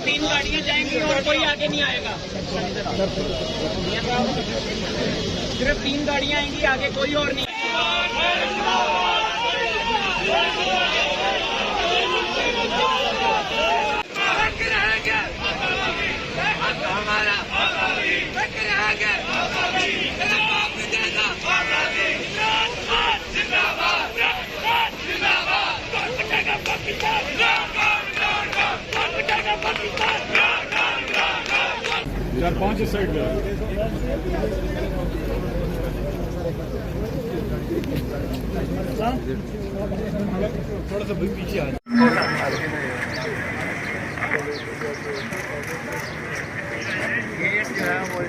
3 गाड़ियां जाएंगी और कोई आगे नहीं आएगा। सिर्फ 3 गाड़ियां आएंगी, आगे कोई और नहीं। यार 5 इस साइड में थोड़ा सा पीछे आ गेट जो है वो